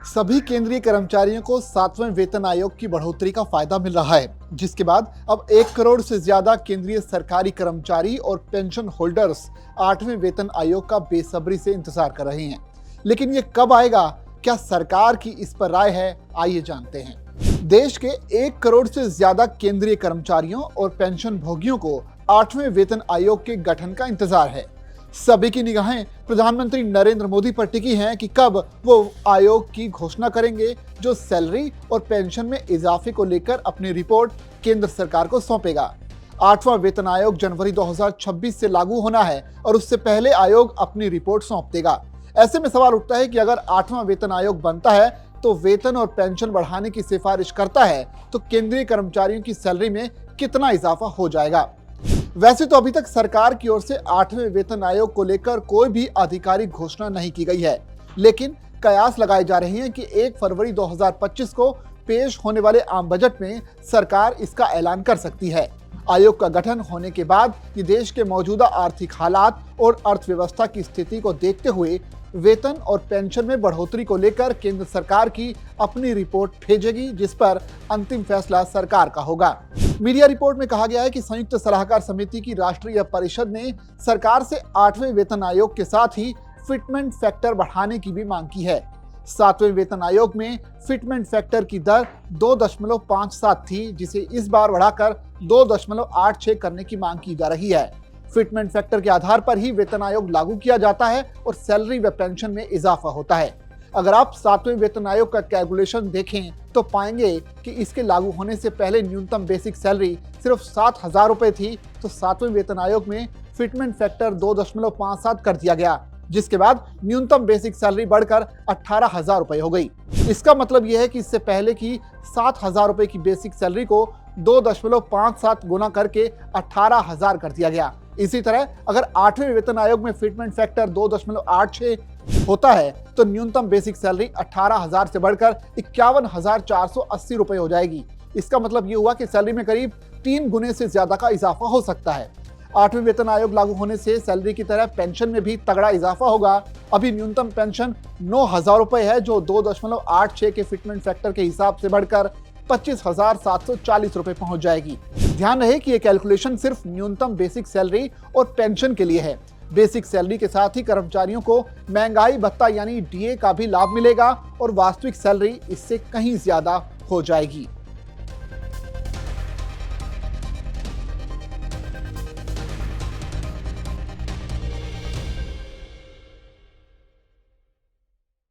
सभी केंद्रीय कर्मचारियों को 7वें वेतन आयोग की बढ़ोतरी का फायदा मिल रहा है, जिसके बाद अब 1 करोड़ से ज्यादा केंद्रीय सरकारी कर्मचारी और पेंशन होल्डर्स 8वें वेतन आयोग का बेसब्री से इंतजार कर रहे हैं। लेकिन ये कब आएगा, क्या सरकार की इस पर राय है? आइए जानते हैं। देश के 1 करोड़ से ज्यादा केंद्रीय कर्मचारियों और पेंशन भोगियों को 8वें वेतन आयोग के गठन का इंतजार है। सभी की निगाहें प्रधानमंत्री नरेंद्र मोदी पर टिकी हैं कि कब वो आयोग की घोषणा करेंगे, जो सैलरी और पेंशन में इजाफे को लेकर अपनी रिपोर्ट केंद्र सरकार को सौंपेगा। 8वां वेतन आयोग जनवरी 2026 से लागू होना है और उससे पहले आयोग अपनी रिपोर्ट सौंप देगा। ऐसे में सवाल उठता है कि अगर 8वां वेतन आयोग बनता है तो वेतन और पेंशन बढ़ाने की सिफारिश करता है तो केंद्रीय कर्मचारियों की सैलरी में कितना इजाफा हो जाएगा। वैसे तो अभी तक सरकार की ओर से 8वें वेतन आयोग को लेकर कोई भी आधिकारिक घोषणा नहीं की गई है, लेकिन कयास लगाए जा रहे हैं कि 1 फरवरी 2025 को पेश होने वाले आम बजट में सरकार इसका ऐलान कर सकती है। आयोग का गठन होने के बाद ये देश के मौजूदा आर्थिक हालात और अर्थव्यवस्था की स्थिति को देखते हुए वेतन और पेंशन में बढ़ोतरी को लेकर केंद्र सरकार की अपनी रिपोर्ट भेजेगी, जिस पर अंतिम फैसला सरकार का होगा। मीडिया रिपोर्ट में कहा गया है कि संयुक्त सलाहकार समिति की राष्ट्रीय परिषद ने सरकार से 8वें वेतन आयोग के साथ ही फिटमेंट फैक्टर बढ़ाने की भी मांग की है। 7वें वेतन आयोग में फिटमेंट फैक्टर की दर 2.57 थी, जिसे इस बार बढ़ाकर 2.86 करने की मांग की जा रही है। फिटमेंट फैक्टर के आधार पर ही वेतन आयोग लागू किया जाता है और सैलरी व पेंशन में इजाफा होता है। अगर आप 7वें वेतन आयोग का कैलकुलेशन देखें तो पाएंगे कि इसके लागू होने से पहले न्यूनतम बेसिक सैलरी सिर्फ 7,000 रुपए थी, तो 7वें वेतन आयोग में फिटमेंट फैक्टर 2.57 कर दिया गया, जिसके बाद न्यूनतम बेसिक सैलरी बढ़कर 18,000 रुपए हो गई। इसका मतलब यह है कि इससे पहले की 7,000 रुपए की बेसिक सैलरी को 2.57 गुना करके 18,000 कर दिया गया। इसी तरह अगर 8वें वेतन आयोग में फिटमेंट फैक्टर 2.86 होता है तो न्यूनतम बेसिक सैलरी 18,000 से बढ़कर 51,480 रुपए हो जाएगी। इसका मतलब ये हुआ कि सैलरी में करीब 3 गुने से ज्यादा का इजाफा हो सकता है। 8वें वेतन आयोग लागू होने से सैलरी की तरह पेंशन में भी तगड़ा इजाफा होगा। अभी न्यूनतम पेंशन 9,000 रुपए है, जो 2.86 के फिटमेंट फैक्टर के हिसाब से बढ़कर 25,740 रुपए पहुंच जाएगी। ध्यान रहे कि ये कैलकुलेशन सिर्फ न्यूनतम बेसिक सैलरी और पेंशन के लिए है। बेसिक सैलरी के साथ ही कर्मचारियों को महंगाई भत्ता यानी डीए का भी लाभ मिलेगा और वास्तविक सैलरी इससे कहीं ज्यादा हो जाएगी।